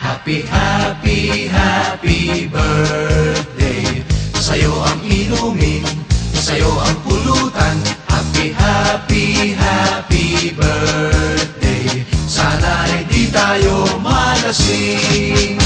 Happy, happy, happy birthday. Sa'yo ang inumin, sa'yo ang pulutan. Happy, happy, happy birthday. Sana'y di tayo malasing.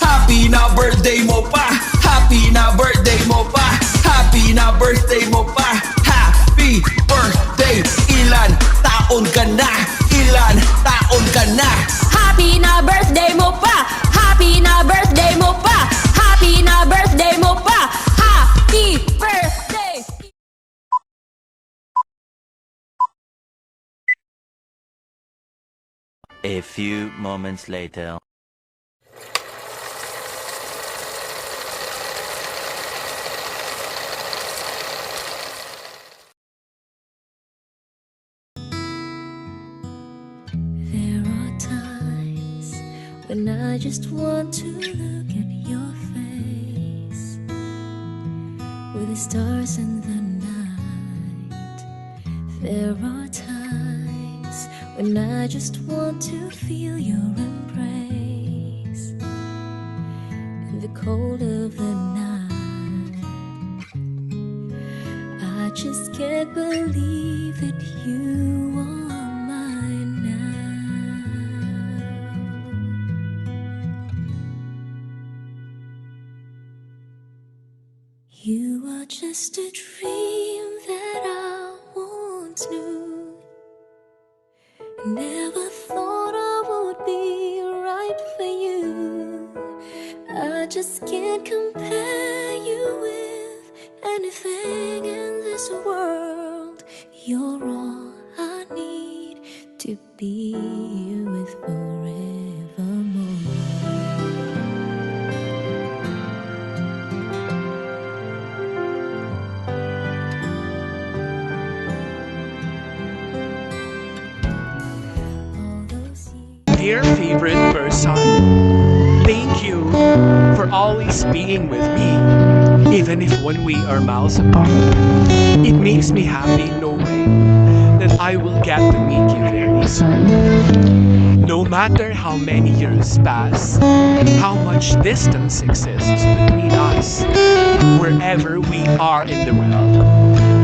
Happy na birthday mo pa, happy na birthday mo pa, happy na birthday mo pa, happy birthday. Ilan taon ka na? Ilan taon ka na? Happy na birthday mo pa, happy na birthday mo pa, happy na birthday mo pa, happy birthday. A few moments later. There are times when I just want to look at your face, with the stars in the night. There are times when I just want to feel your embrace in the cold of the night. I just can't believe that you are mine now. You are just a dream that I once knew. Never thought I would be right for you. I just can't compare you with anything in this world. You're all I need to be with forevermore. All those years. Dear favorite person, thank you for always being with me, even if when we are miles apart. It makes me happy knowing that I will get to meet you very soon. No matter how many years pass, how much distance exists between us, wherever we are in the world,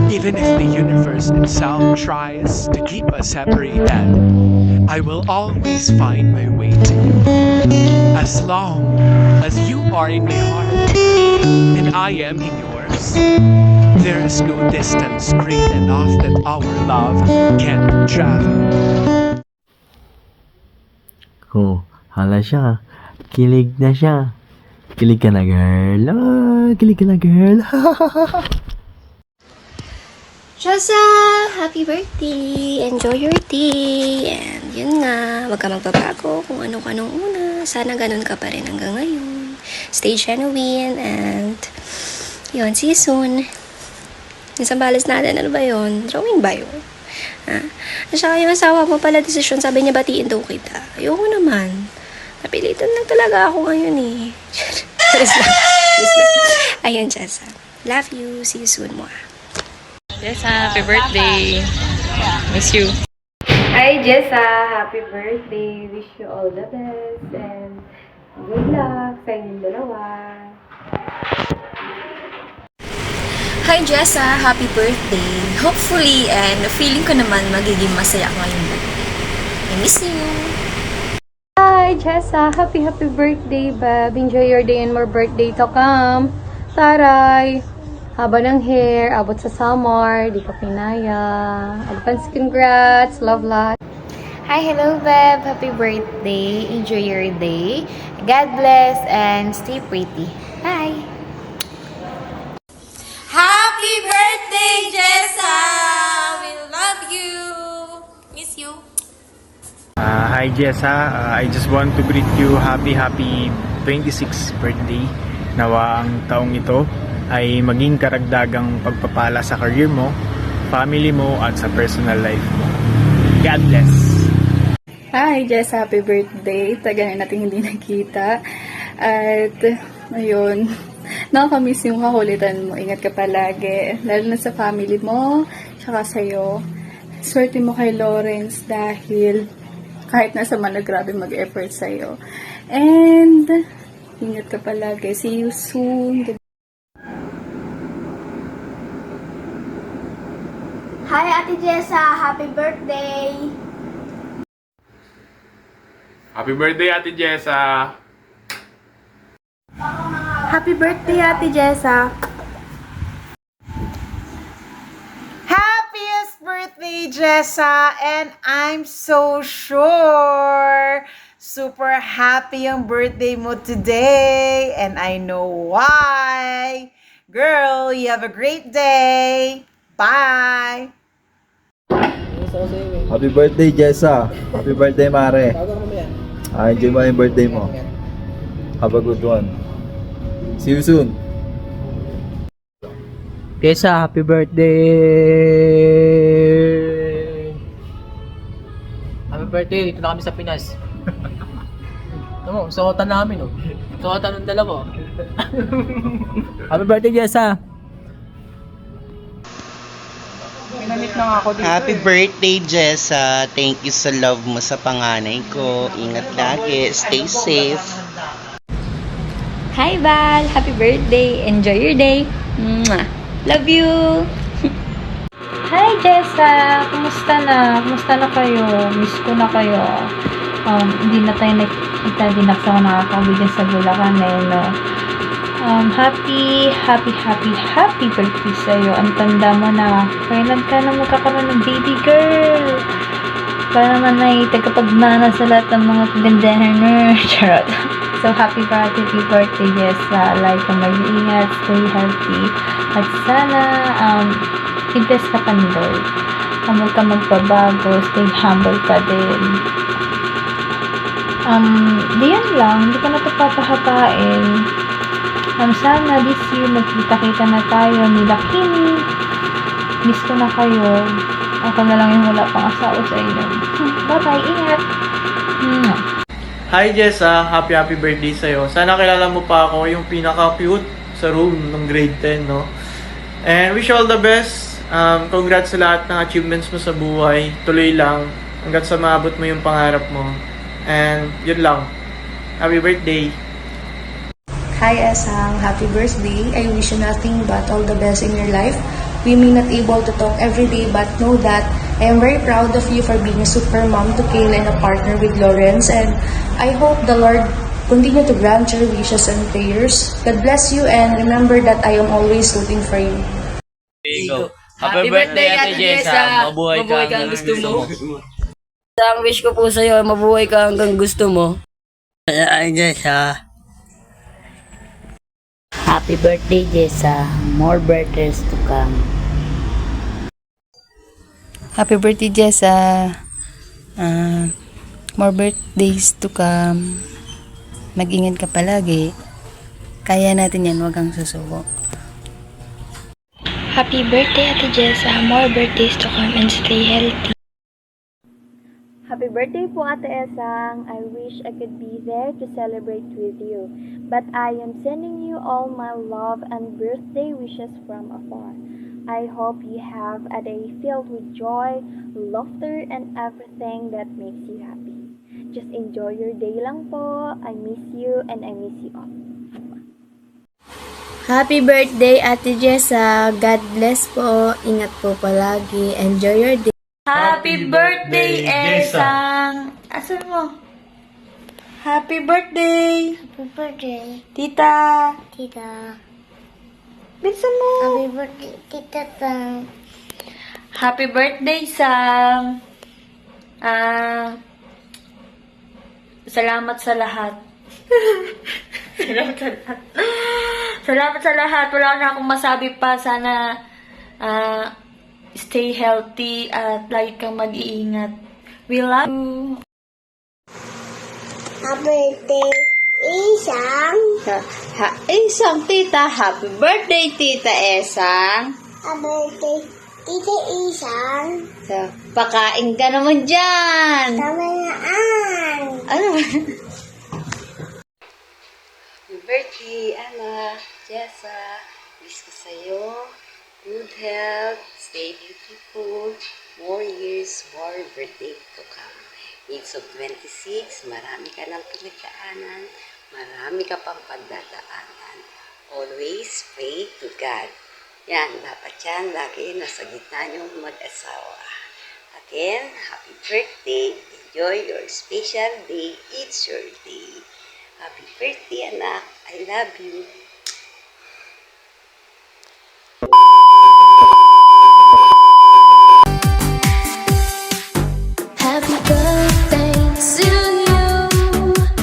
even if the universe itself tries to keep us separated, I will always find my way to you. As long as you are in my heart and I am in yours, there is no distance great enough that our love can't travel. Oh, hala siya. Kilig na siya. Kilig ka na, girl. Ah, kilig ka na, girl. Jessa, happy birthday! Enjoy your day! And yun nga, wag ka magbabago kung anong una. Sana ganun ka pa rin hanggang ngayon. Stay genuine and yun, see you soon. Yung sambales natin, ano ba yun? Drawing ba yun? Ha? At saka yung asawa mo pala desisyon, sabi niya batiin daw kita. Ayoko naman. Napilitan lang talaga ako ngayon eh. Just lang. Ayun, Jessa. Love you. See you soon, Moa. Jessa, happy birthday. Miss you. Hi Jessa, happy birthday. Wish you all the best and good luck sa inyong dalawa. Hi Jessa, happy birthday. Hopefully and feeling ko naman magiging masaya ngayong birthday. I miss you. Hi Jessa, happy birthday, Bab. Enjoy your day and more birthday to come. Taray! Haba ng hair, abot sa summer, di pa pinaya. Advance congrats, love lot. Hi, hello, Beb. Happy birthday. Enjoy your day. God bless and stay pretty. Bye. Happy birthday, Jessa! We love you. Miss you. Hi Jessa, I just want to greet you happy 26th birthday. Nawa ang taong ito ay maging karagdagang pagpapala sa career mo, family mo at sa personal life mo. God bless! Hi Jess, happy birthday. Tagal na natin hindi nakita. At ayun, nakakamiss yung kakulitan mo. Ingat ka palagi, lalo na sa family mo, tsaka sa'yo. swerte mo kay Lawrence dahil kahit nasa man grabe mag-effort sa'yo. And, ingat ka palagi. See you soon. Hi, Ate Jessa! Happy birthday! Happy birthday, Ate Jessa! Happy birthday, Ate Jessa! Happiest birthday, Jessa! And I'm so sure super happy ang birthday mo today. And I know why. Girl, you have a great day. Bye! Happy birthday, Jessa. Happy birthday, Mare. Enjoy mo yung birthday mo. Have a good one. See you soon. Jessa, happy birthday! Happy birthday, dito na kami sa Pinas. Ano, suotan namin, oh. Suotan ng dalawa. Happy birthday, Jessa! Happy birthday, Jessa. Thank you sa love mo sa panganay ko. Ingat lagi. Stay safe. Hi, Val! Happy birthday! Enjoy your day! Mwah! Love you! Hi, Jessa! Kumusta na? Kumusta na kayo? Miss ko na kayo. Hindi na tayo nakikita. Hindi na ako nakakabigyan sa Bulacan ngayon, no? Happy birthday sa'yo. Ang tanda mo na. Kailan ka na magkakaroon ng baby girl? Para naman ay tagapagmana sa lahat ng mga kagandahan. Charot. So, happy birthday, Jessa. Like, mag-iingat, stay healthy. At sana, i-bless ka pa ni Lord. Huwag ka magbabago, stay humble ka din. Diyan lang, hindi ka na ito papahapain. Sana this year, magkita-kita na tayo nila Kimi. Miss ko na kayo. Ako na lang yung wala pang asawa sa inyo. Bye-bye, ingat! Hi Jessa, happy birthday sa'yo. Sana kilala mo pa ako yung pinaka-cute sa room ng grade 10, no? And wish you all the best. Congrats sa lahat ng achievements mo sa buhay. Tuloy lang hanggat sa maabot mo yung pangarap mo. And yun lang. Happy birthday! Hi Esang, happy birthday. I wish you nothing but all the best in your life. We may not able to talk every day, but know that I am very proud of you for being a super mom to Kayla and a partner with Lawrence. And I hope the Lord continue to grant your wishes and prayers. God bless you, and remember that I am always rooting for you. Happy birthday, Ate Jessa! Mabuhay ka hanggang gusto mo. Ang wish ko po sa'yo, mabuhay ka hanggang gusto mo. Ay, Jessa. Happy birthday, Jessa. More birthdays to come. Happy birthday, Jessa. More birthdays to come. Mag-ingat ka palagi. Kaya natin yan, huwag kang susuko. Happy birthday, Ate Jessa. More birthdays to come and stay healthy. Happy birthday po, Ate Esang. I wish I could be there to celebrate with you. But I am sending you all my love and birthday wishes from afar. I hope you have a day filled with joy, laughter, and everything that makes you happy. Just enjoy your day lang po. I miss you and I miss you all. Happy birthday, Ate Jessa. God bless po. Ingat po palagi. Enjoy your day. Happy birthday, Esang! Asan mo? Happy birthday! Happy birthday, Tita! Tita. Bilisan mo! Happy birthday, Tita Tang. Happy birthday, Sam! Salamat sa lahat. Salamat sa lahat. Salamat sa lahat. Wala na akong masabi pa. Sana stay healthy at lagi kang mag-iingat. We love you. Happy birthday, Isang. Isang tita. Happy birthday, Tita Esang. Happy birthday, Tita Isang. So, pakain ka naman dyan. Tamayaan. Ano ba? Happy birthday, Anna, Jessa. Wish ko sa'yo good health, stay beautiful, more years, more birthday to come. Age of 26, marami ka ng pinagdaanan, marami ka pang pagdadaanan. Always pray to God. Yan, dapat yan lagi nasa gitna niyong mag-asawa. Again, happy birthday. Enjoy your special day. It's your day. Happy birthday, anak. I love you. Happy birthday to you.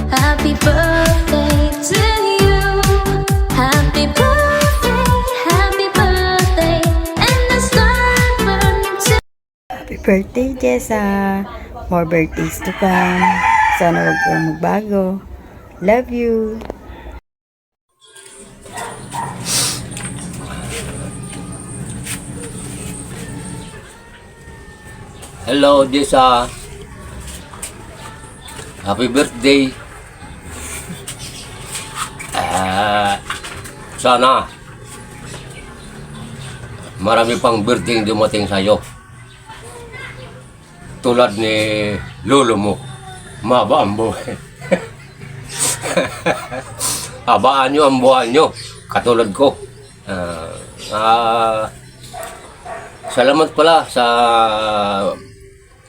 Happy birthday to you. Happy birthday, and the star burning to. Happy birthday, Jessa! More birthdays to come. Sana huwag kang magbago. Love you! Hello, Jessa. Happy birthday. Sana marami pang birthday yung dumating sa'yo. Tulad ni lolo mo. Mahaba ang buhay. Habaan nyo ang buhay nyo. Katulad ko. Salamat pala sa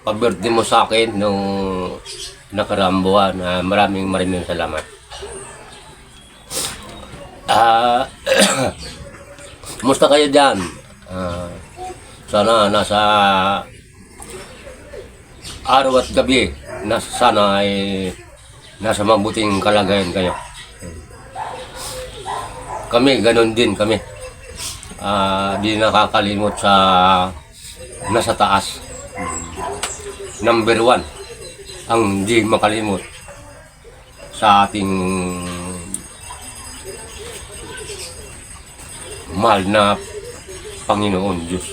pag-birthday mo sa akin nung nakaraang buwan. Maraming salamat. Kumusta kayo dyan? Sana nasa araw at gabi sana ay nasa mabuting kalagayan kayo. Kami, ganun din kami. Di nakakalimot sa nasa taas. Number 1 ang di makalimot sa ating mahal na Panginoon Diyos.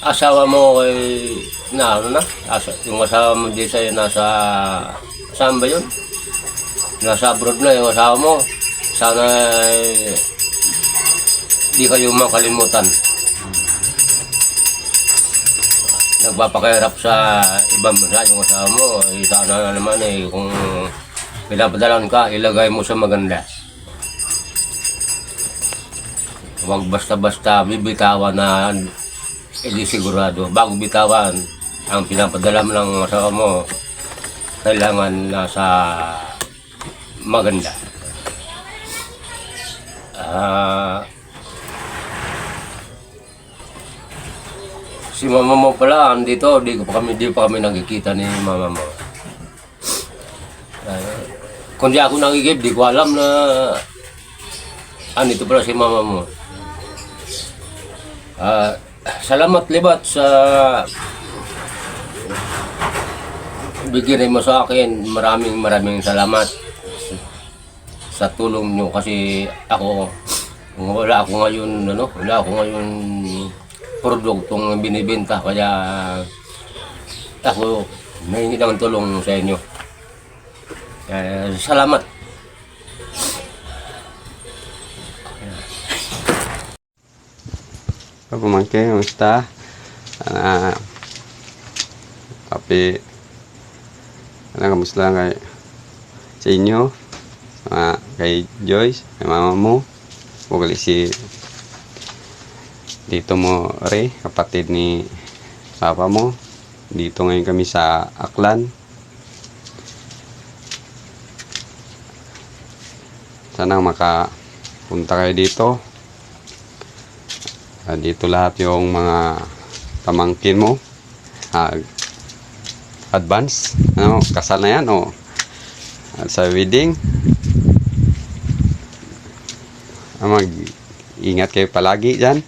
Asawa mo ay yung asawa mo di sa'yo saan ba yun? Nasa abroad na yung asawa mo. Sana di kayo makalimutan. Nagpapakahirap sa ibang bansa yung asawa mo. Sana naman kung pinapadalan ka, ilagay mo sa maganda. Huwag basta-basta bibitawan na hindi sigurado. Bago bitawan, ang pinapadala mo ng asawa mo, kailangan nasa maganda. Si mama mo pala andito, di pa kami nagkikita ni mama mo. Kung di ako nagigib, di ko alam na andito pala si mama mo. Salamat libat sa bigyan mo sa akin. Maraming salamat sa tulong nyo kasi wala ako ngayon produktong binibenta kaya ako nahingi ng tulong sa inyo. Salamat. Pamangkin, kamusta? Papi, kamusta kay sa inyo? Kay Joyce, kay mama mo, ugali si dito mo re, kapatid ni papa mo. Dito ngayon kami sa Aklan. Sana makapunta kayo dito. Dito lahat yung mga pamangkin mo. Advance, kasal na yan sa wedding. Mag-ingat kayo palagi dyan.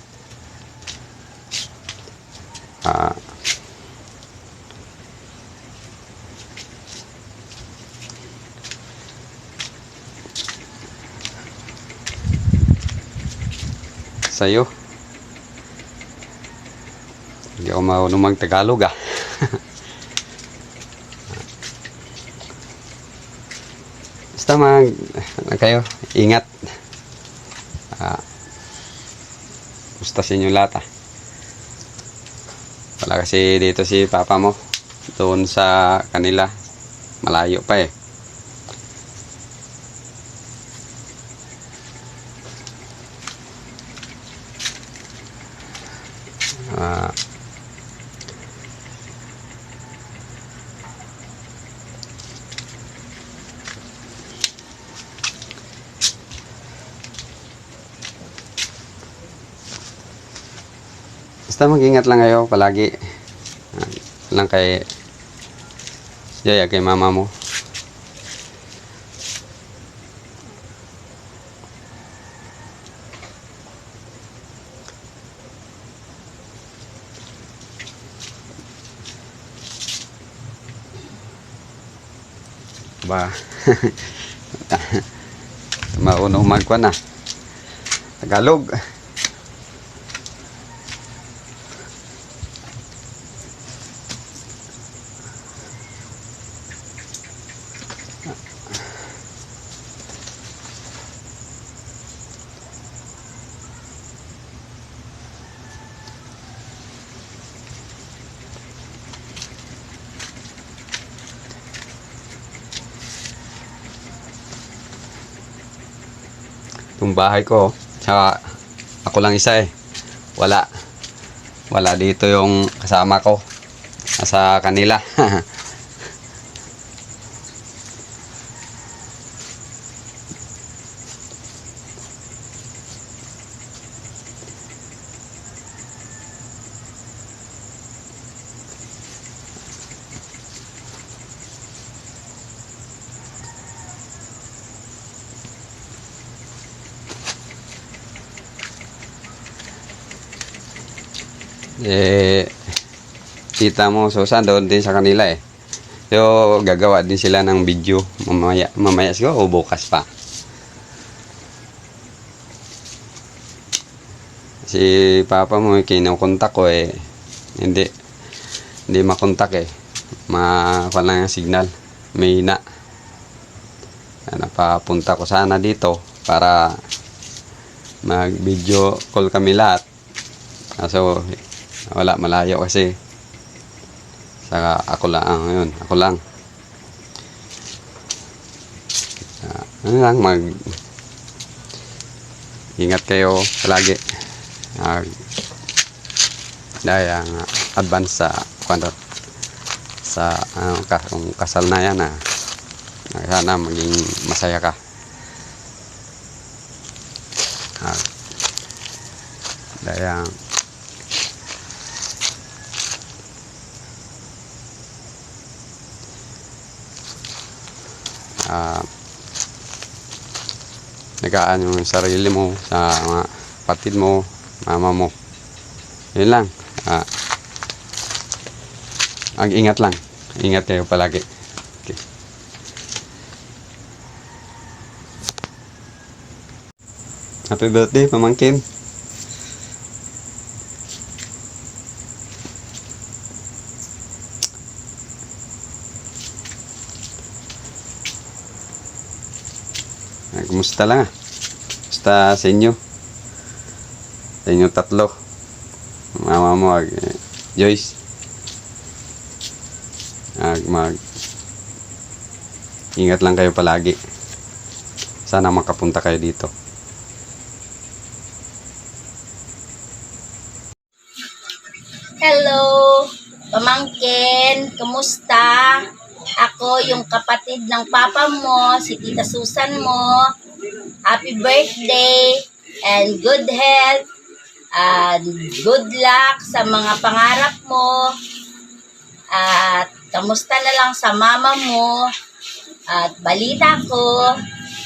Sa'yo. Hindi ako marunong mag-Tagalog Basta kayo, ingat. Gusto sa inyo lahat Wala kasi dito si papa mo. Doon sa kanila. Malayo pa eh. Basta mag-ingat lang kayo palagi. Lang kay Jaya, kay mama mo. Ba. Maunong magkuan na. Tagalog. Itong bahay ko, tsaka ako lang isa eh. Wala dito yung kasama ko. Nasa kanila. Kita mo, Susan, doon din sa kanila eh. So, gagawa din sila ng video mamaya siguro o bukas pa. Si papa mo, kinukontak ko eh. Hindi makontak eh. Makuha lang ang signal. May hina. Napapunta ko sana dito para mag-video call kami lahat. So, wala, malayo kasi. Saka ako lang, ako lang. Ano lang, ingat kayo palagi. Dahil ang advance sa kung kasal na yan sana maging masaya ka. Dahil nagaan yung sarili mo sa mga kapatid mo, mama mo. Yun lang. Ang ingat lang. Ingat kayo palagi. Okay. Happy birthday, pamangkin. Kumusta lang Kumusta sa inyo? Sa inyo tatlo. Mama mo, Joyce. Ingat lang kayo palagi. Sana makapunta kayo dito. Hello, pamangkin. Kumusta? Ako yung kapatid ng papa mo, si Tita Susan mo. Happy birthday and good health and good luck sa mga pangarap mo. At kamusta na lang sa mama mo. At balita ko,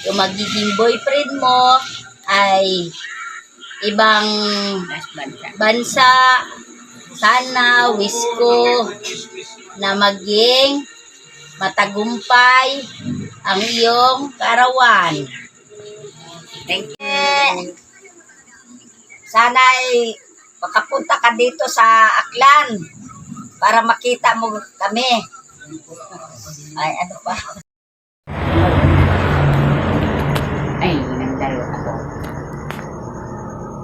yung magiging boyfriend mo ay ibang bansa. Sana wish ko na maging matagumpay ang iyong karawan. Thank you. Sana ay makapunta ka dito sa Aklan para makita mo kami. Ay, ano pa? Ay, nagdaro ako.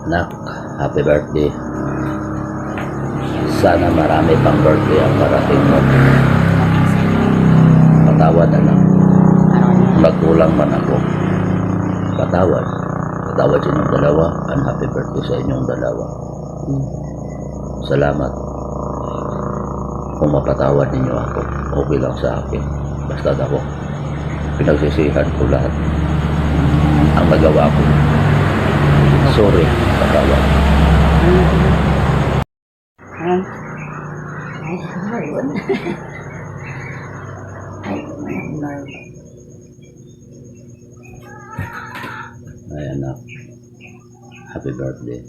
Nak, happy birthday. Sana marami pang birthday ang parating mo. Patawad anak. Nagkulang man ako. Patawad. Patawad sa inyong dalawa. And happy birthday sa inyong dalawa. Salamat. Kung mapatawad ninyo ako, okay lang sa akin. Basta ako, pinagsisihan ko lahat ang nagawa ko. Sorry, patawad. Ay anak, happy birthday.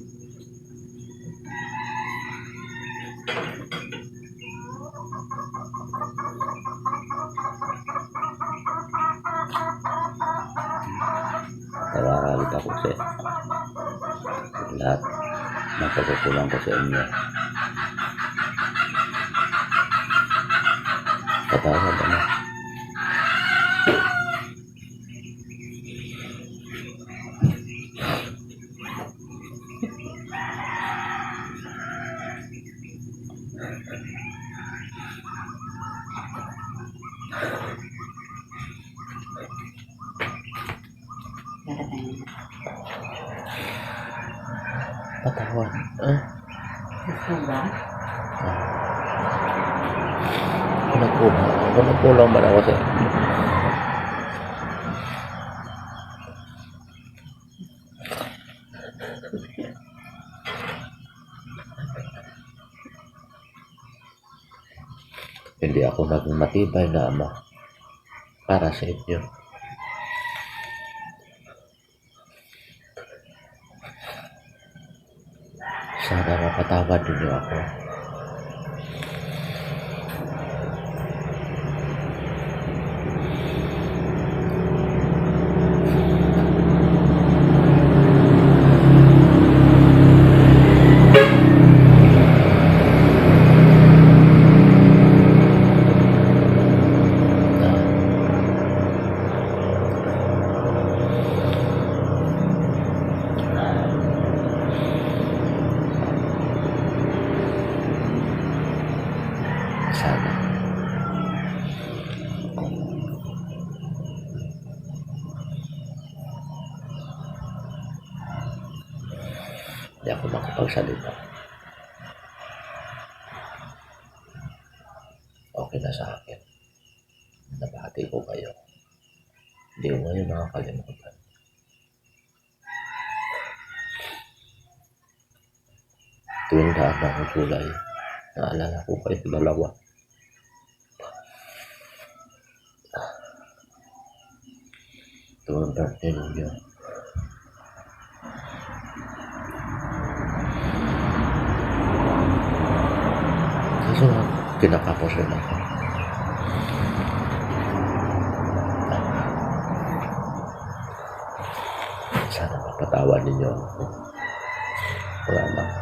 Tawaran ako sa lahat ng pagkukulang ko sa inyo. Patawad anak. Patawad. Nagkulang ba ako sa inyo? Hindi ako naging matibay na ama para sa inyo. Sana mapatawad ninyo ako. Sana. Hindi ako makapagsalita. Okay na sa akin. Nabati ko kayo. Hindi ko ngayon nakakalimutan. Tuwing daan ng kulay, naalala ko kayo dalawa. Tuwing birthday ninyo. Kaso kinakapos rin ako. Sana mapatawad ninyo ako. Wala lang.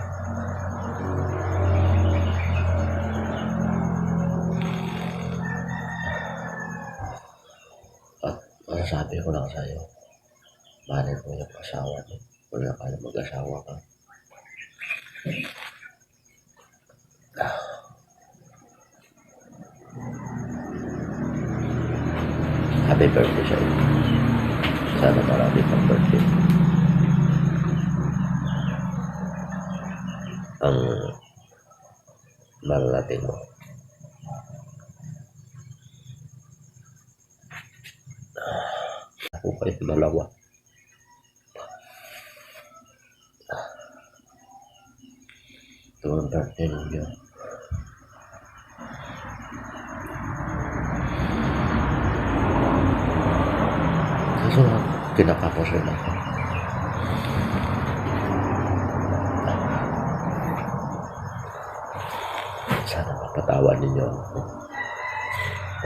Sabi ko lang sa'yo, mahalin mo yung asawa mo. Wala ka na mag-asawa ka. Happy birthday sa'yo. Sana marami pang birthday. Ang mararating mo. Ako kayo dalawa. Tuwing birthday ninyo. Kaso kinakapos rin ako. Sana mapatawad ninyo ako.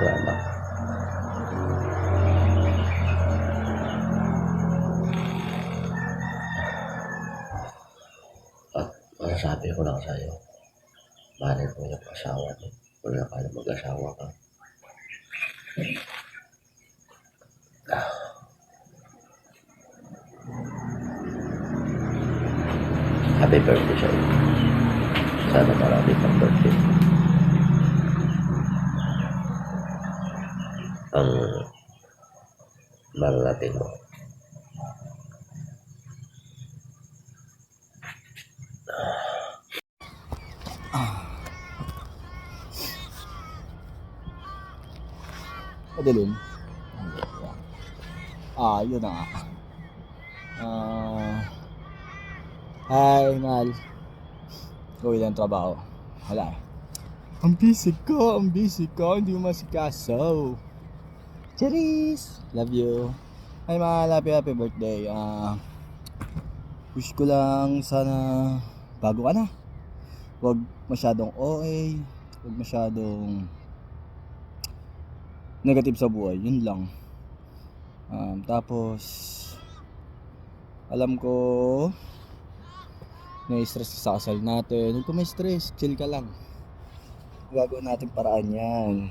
Wala lang. Sabi ko lang sa'yo, mahalin mo yung asawa mo. Wala ka na mag-asawa ka. Happy birthday sa'yo. Sana marami pang birthday. Ang mararating mo. Madilim. Yun na nga. Hi, Mal. Gawin lang trabaho. Wala. Ang busy ko, hindi mo masikaso. Cheers! Love you. Hi, Mal. Happy birthday. Wish ko lang sana bago ka na. Huwag masyadong OA. Huwag masyadong negative sa buhay. Yun lang. Tapos alam ko na-stress ka sa kasal natin. Huwag ka may stress. Chill ka lang. Gagawin natin paraan yan.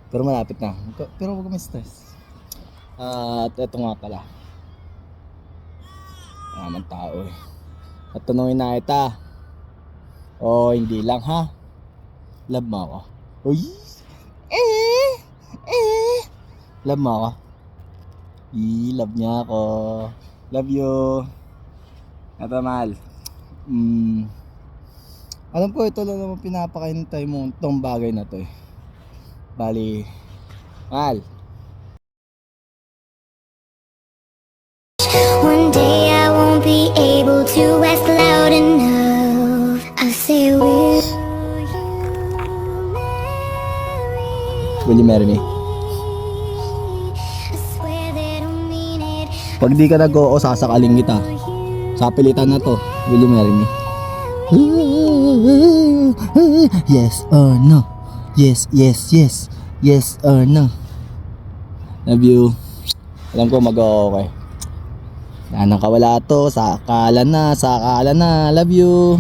Pero malapit na. Pero huwag ka may stress. At eto nga pala. Naman tao eh. At tanungin na kita. Hindi lang ha. Love mo ako. Uy! Love mo ako. Love niya ako. Love you. Eto, Mal. Alam ko ito lang naman pinapakaintay mo itong bagay na to eh. Bali, Mal. One day I won't be able to ask loud enough. I say, will you marry me? Pag di ka nag-oo, sasakaling kita. Sa pilitan na to, will you marry me? Yes or no? Yes, yes, yes. Yes or no? Love you. Alam ko mag-oo okay. Anong kawala to? Sakala na. Love you.